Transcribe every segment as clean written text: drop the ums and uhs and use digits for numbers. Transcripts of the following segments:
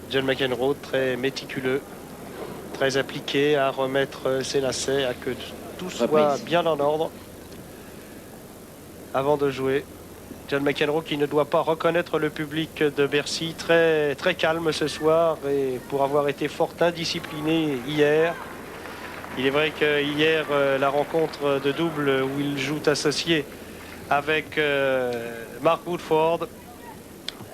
John McEnroe, très méticuleux, très appliqué à remettre ses lacets, à que tout soit bien en ordre avant de jouer. John McEnroe qui ne doit pas reconnaître le public de Bercy, très, très calme ce soir et pour avoir été fort indiscipliné hier. Il est vrai que hier, la rencontre de double où il joue associé avec Mark Woodford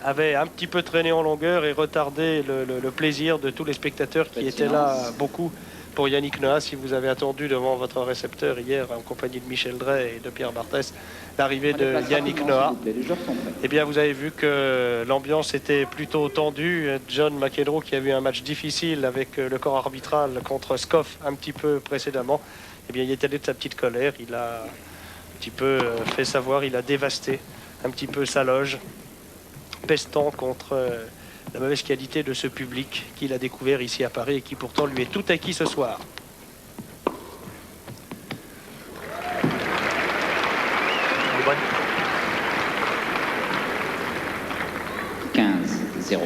avait un petit peu traîné en longueur et retardé le plaisir de tous les spectateurs qui étaient là, beaucoup pour Yannick Noah. Si vous avez attendu devant votre récepteur hier en compagnie de Michel Drey et de Pierre Barthès l'arrivée de Yannick Noah, eh bien vous avez vu que l'ambiance était plutôt tendue. John McEnroe qui a eu un match difficile avec le corps arbitral contre Scoff un petit peu précédemment, eh bien il est allé de sa petite colère, il a un petit peu fait savoir, il a dévasté un petit peu sa loge, pestant contre la mauvaise qualité de ce public qu'il a découvert ici à Paris et qui pourtant lui est tout acquis ce soir. Bonne. 15-0.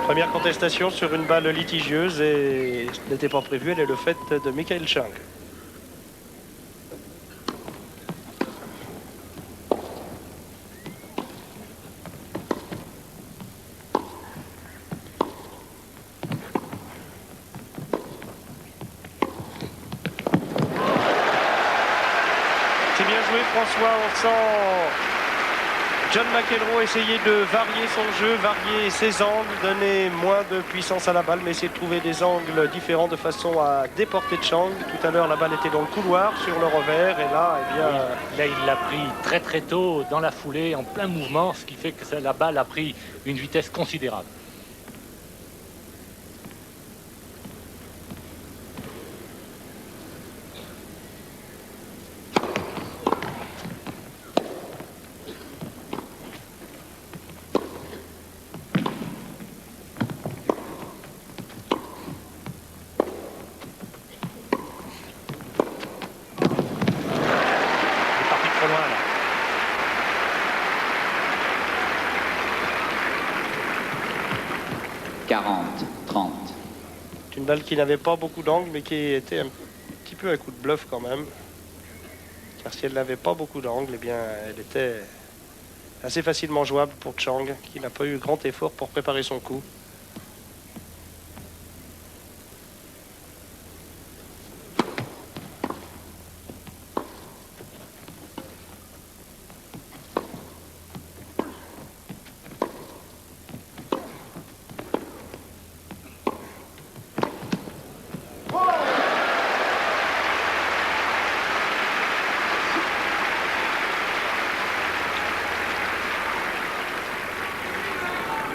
Première contestation sur une balle litigieuse et ce n'était pas prévu, elle est le fait de Michael Chang. C'est bien joué François, on sent John McEnroe essayer de varier son jeu, varier ses angles, donner moins de puissance à la balle, mais essayer de trouver des angles différents de façon à déporter Chang. Tout à l'heure, la balle était dans le couloir sur le revers, et là, eh bien... Là, il l'a pris très très tôt dans la foulée, en plein mouvement, ce qui fait que la balle a pris une vitesse considérable. Une balle qui n'avait pas beaucoup d'angle, mais qui était un petit peu un coup de bluff quand même. Car si elle n'avait pas beaucoup d'angle, eh bien, elle était assez facilement jouable pour Chang, qui n'a pas eu grand effort pour préparer son coup.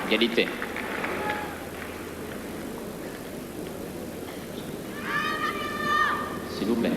Égalité. S'il vous plaît.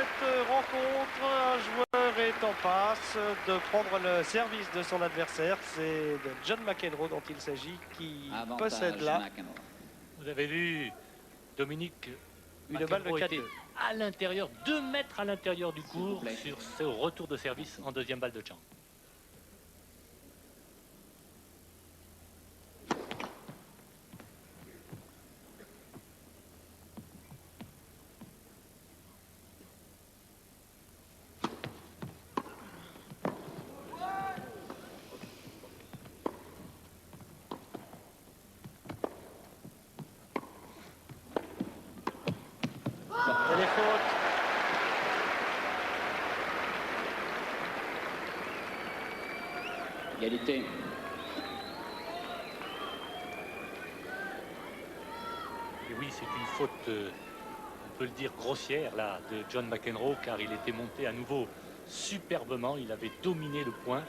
cette rencontre, un joueur est en passe de prendre le service de son adversaire. C'est de John McEnroe dont il s'agit, qui possède là McEnroe. Vous avez vu, Dominique, une balle de McEnroe 4-2. était à l'intérieur, 2 mètres à l'intérieur du vous court plaît. sur ce retour de service en deuxième balle de Chang. Et les fautes. Égalité. Et oui, c'est une faute, on peut le dire, grossière là, de John McEnroe, car il était monté à nouveau superbement. Il avait dominé le point.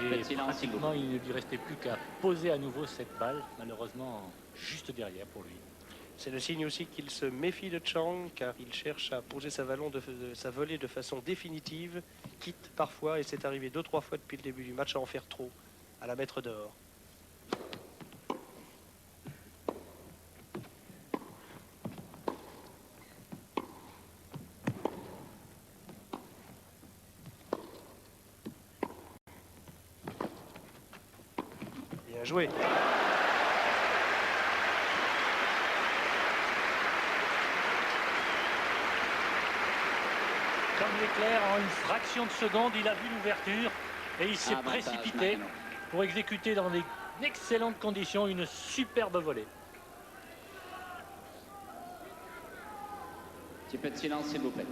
Et Faites silence, s'il vous pratiquement, plaît. il ne lui restait plus qu'à poser à nouveau cette balle, malheureusement juste derrière pour lui. C'est le signe aussi qu'il se méfie de Chang, car il cherche à poser sa volée de façon définitive, quitte parfois, et c'est arrivé 2-3 fois depuis le début du match, à en faire trop, à la mettre dehors. Bien joué. Comme l'éclair, en une fraction de seconde, il a vu l'ouverture et il s'est Avantage précipité McEnroe. pour exécuter dans d'excellentes conditions une superbe volée. Petit peu de silence, s'il vous plaît.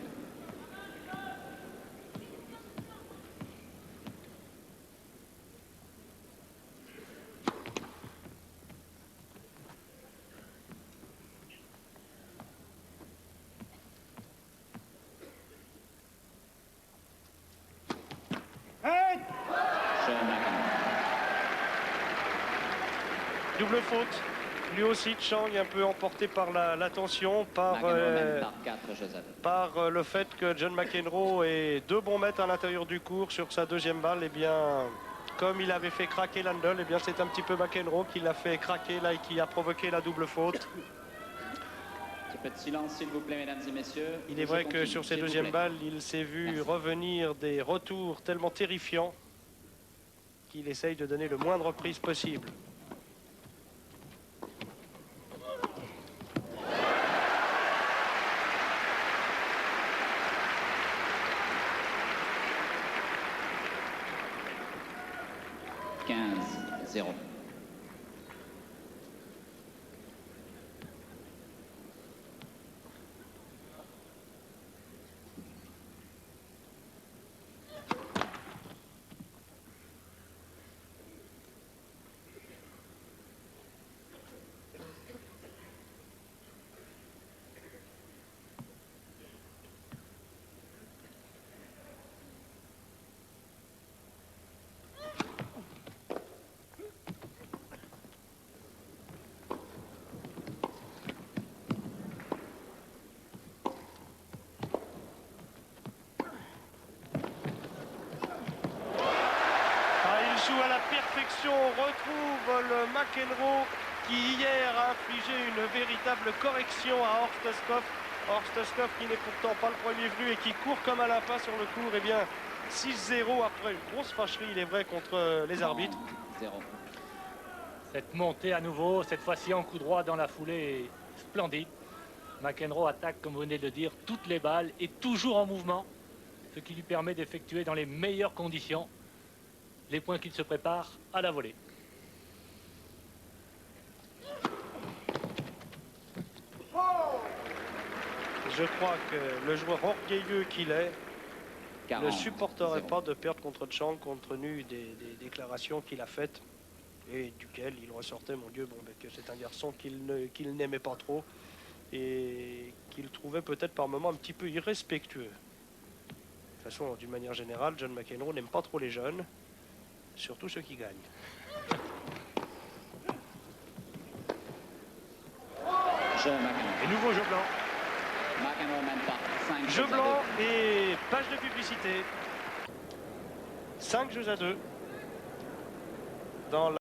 John McEnroe. Double faute. Lui aussi, Chang est un peu emporté par la tension, par, McEnroe mène par 4, Joseph. le fait que John McEnroe ait 2 bons mètres à l'intérieur du court sur sa deuxième balle. Et bien, comme il avait fait craquer Landel, et bien c'est un petit peu McEnroe qui l'a fait craquer là et qui a provoqué la double faute. Petit peu de silence, s'il vous plaît, mesdames et messieurs. Il est Je vrai que continue, sur ses s'il vous deuxièmes plaît. balles, il s'est vu Merci. revenir des retours tellement terrifiants qu'il essaye de donner le moins de reprises possible. « 15-0. Il joue à la perfection, on retrouve le McEnroe qui hier a infligé une véritable correction à Horst Skov. Horst Skov qui n'est pourtant pas le premier venu et qui court comme un lapin sur le court. Et bien 6-0 après une grosse fâcherie, il est vrai, contre les arbitres. 0. Cette montée à nouveau, cette fois-ci en coup droit dans la foulée, est splendide. McEnroe attaque, comme vous venez de le dire, toutes les balles et toujours en mouvement, ce qui lui permet d'effectuer dans les meilleures conditions les points qu'il se prépare à la volée. Je crois que le joueur orgueilleux qu'il est 40, ne supporterait 0. pas de perdre contre Chang compte tenu des déclarations qu'il a faites et duquel il ressortait, mon Dieu, bon, ben, que c'est un garçon qu'il n'aimait pas trop et qu'il trouvait peut-être par moments un petit peu irrespectueux. De toute façon, d'une manière générale, John McEnroe n'aime pas trop les jeunes, surtout ceux qui gagnent. John McEnroe. Et nouveau jeu blanc. McEnroe mène pas. 5 Jeu blanc et page de publicité. 5 jeux à 2 dans la